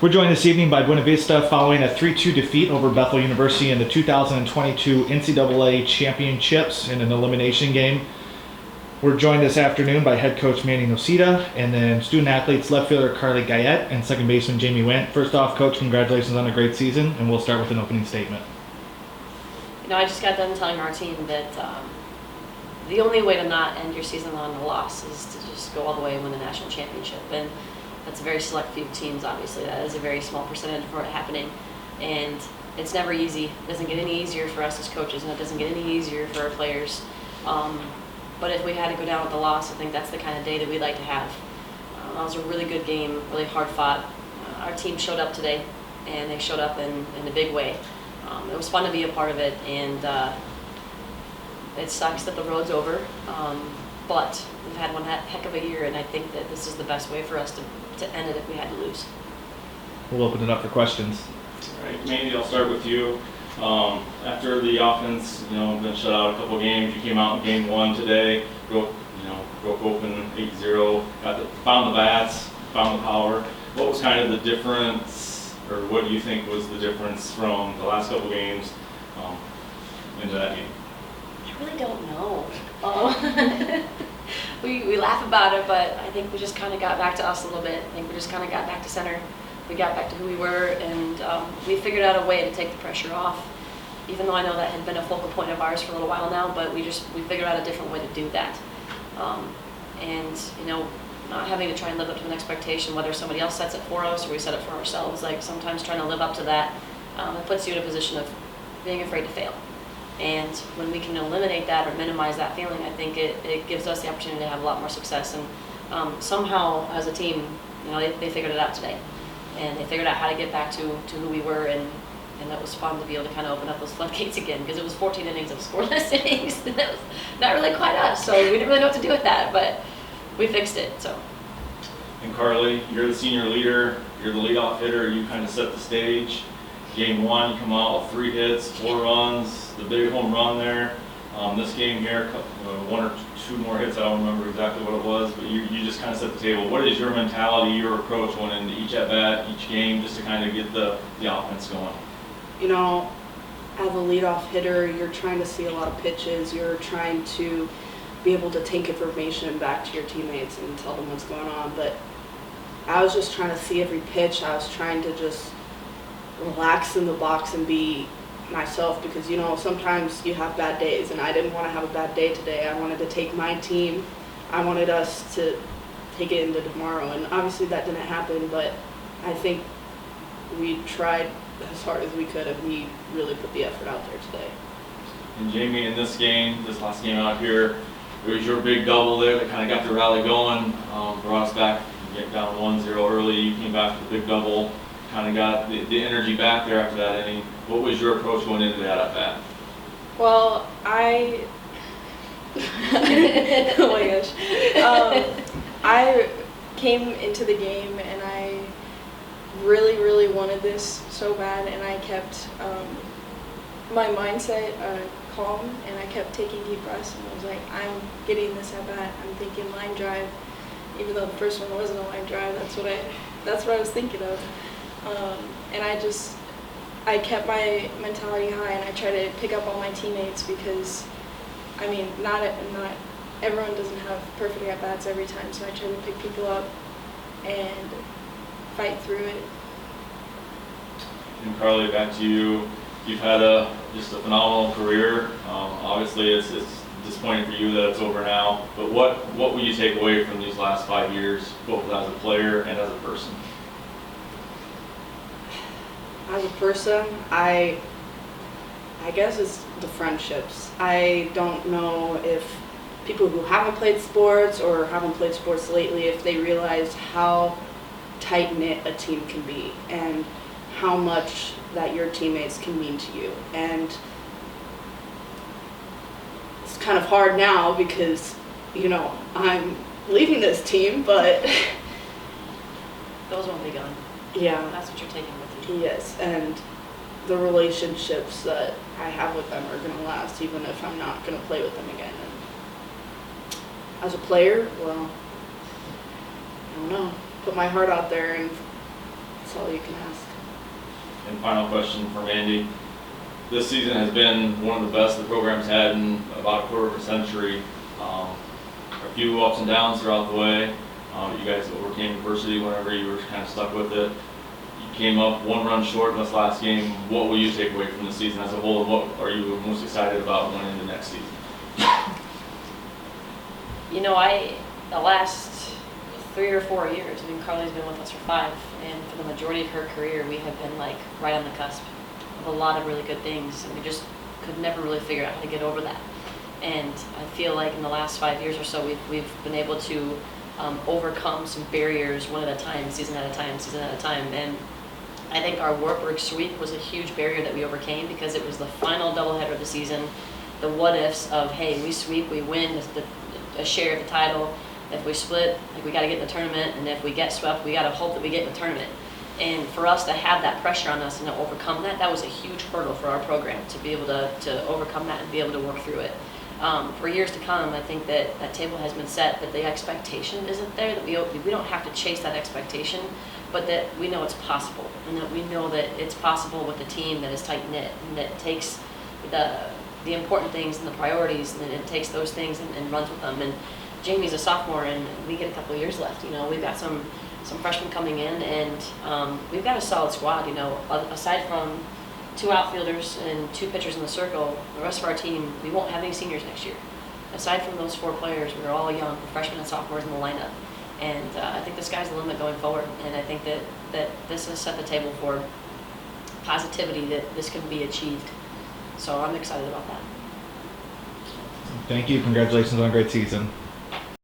We're joined this evening by Buena Vista following a 3-2 defeat over Bethel University in the 2022 NCAA Championships in an elimination game. We're joined this afternoon by head coach Mandie Nocita and then student athletes left fielder Carlee Guyett and second baseman Jamie Wendt. First off, coach, congratulations on a great season, and we'll start with an opening statement. I just got done telling our team that the only way to not end your season on a loss is to just go all the way and win the national championship. And that's a very select few teams, obviously. That is a very small percentage for it happening. And it's never easy. It doesn't get any easier for us as coaches, and it doesn't get any easier for our players. But if we had to go down with the loss, I think that's the kind of day that we'd like to have. That was a really good game, really hard fought. Our team showed up today, and they showed up in a big way. It was fun to be a part of it, and it sucks that the road's over, but we've had one heck of a year, and I think that this is the best way for us to end it if we had to lose. We'll open it up for questions. All right, Mandie, I'll start with you. After the offense, been shut out a couple games, you came out in game one today, broke open 8-0, found the bats, found the power. What was kind of the difference, or what do you think was the difference from the last couple games into that game? I really don't know. We laugh about it, but I think we just kind of got back to us a little bit. I think we just kind of got back to center. We got back to who we were, and we figured out a way to take the pressure off. Even though I know that had been a focal point of ours for a little while now, but we figured out a different way to do that. Not having to try and live up to an expectation, whether somebody else sets it for us or we set it for ourselves. Like sometimes trying to live up to that, it puts you in a position of being afraid to fail. And when we can eliminate that or minimize that feeling, I think it gives us the opportunity to have a lot more success. And somehow, as a team, they figured it out today. And they figured out how to get back to who we were, and that was fun to be able to kind of open up those floodgates again, because it was 14 innings of scoreless innings, and that was not really quite us, so we didn't really know what to do with that, but we fixed it. So. And Carlee, you're the senior leader, you're the leadoff hitter, you kind of set the stage. Game one, you come out with 3 hits, 4 runs, the big home run there. This game here, 1 or 2 more hits, I don't remember exactly what it was, but you just kind of set the table. What is your mentality, your approach going into each at-bat, each game, just to kind of get the offense going? As a leadoff hitter, you're trying to see a lot of pitches. You're trying to be able to take information back to your teammates and tell them what's going on. But I was just trying to see every pitch. I was trying to just relax in the box and be myself, because sometimes you have bad days, and I didn't want to have a bad day today. I wanted to take my team. I wanted us to take it into tomorrow, and obviously that didn't happen, but I think we tried as hard as we could, and we really put the effort out there today. And Jamie, in this last game out here, it was your big double there that kind of got the rally going, brought us back, get down 1-0 early, you came back with a big double, kind of got the energy back there after that inning. What was your approach going into that at bat? Well, oh my gosh. I came into the game and I really, really wanted this so bad, and I kept my mindset calm, and I kept taking deep breaths, and I was like, I'm getting this at bat. I'm thinking line drive, even though the first one wasn't a line drive. That's what I was thinking of. And I kept my mentality high, and I tried to pick up all my teammates, because not everyone doesn't have perfect at bats every time, so I tried to pick people up and fight through it. And Carlee, back to you. You've had just a phenomenal career. Obviously, it's disappointing for you that it's over now. But what will you take away from these last 5 years, both as a player and as a person? As a person, I guess it's the friendships. I don't know if people who haven't played sports or haven't played sports lately, if they realize how tight-knit a team can be and how much that your teammates can mean to you. And it's kind of hard now because, I'm leaving this team, but Those won't be gone. yeah. That's what you're taking with you. Yes, and the relationships that I have with them are going to last, even if I'm not going to play with them again. And as a player, well, I don't know, put my heart out there and That's all you can ask. And final question for Mandie. This season has been one of the best the program's had in about a quarter of a century. A few ups and downs throughout the way. You guys overcame adversity whenever you were kind of stuck with it. You came up one run short in this last game. What will you take away from the season as a whole, and what are you most excited about going into next season? You know, the last 3 or 4 years, I mean, Carlee's been with us for 5, and for the majority of her career, we have been like right on the cusp of a lot of really good things, and we just could never really figure out how to get over that. And I feel like in the last 5 years or so, we've been able to overcome some barriers one at a time, season at a time. And I think our Wartburg sweep was a huge barrier that we overcame because it was the final doubleheader of the season. The what ifs of, hey, we sweep, we win a share of the title. If we split, like, we got to get in the tournament, and if we get swept, we got to hope that we get in the tournament. And for us to have that pressure on us and to overcome that, that was a huge hurdle for our program to be able to overcome that and be able to work through it. For years to come, I think that that table has been set, that the expectation isn't there, that we don't have to chase that expectation, but that we know it's possible, and that we know that it's possible with a team that is tight-knit, and that takes the important things and the priorities, and it takes those things and runs with them. And Jamie's a sophomore, and we get a couple of years left. You know, we've got some freshmen coming in, and we've got a solid squad. You know, aside from 2 outfielders and 2 pitchers in the circle, the rest of our team, we won't have any seniors next year. Aside from those 4 players, we're all young, freshmen and sophomores in the lineup. And I think the sky's the limit going forward. And I think that this has set the table for positivity that this can be achieved. So I'm excited about that. Thank you. Congratulations on a great season.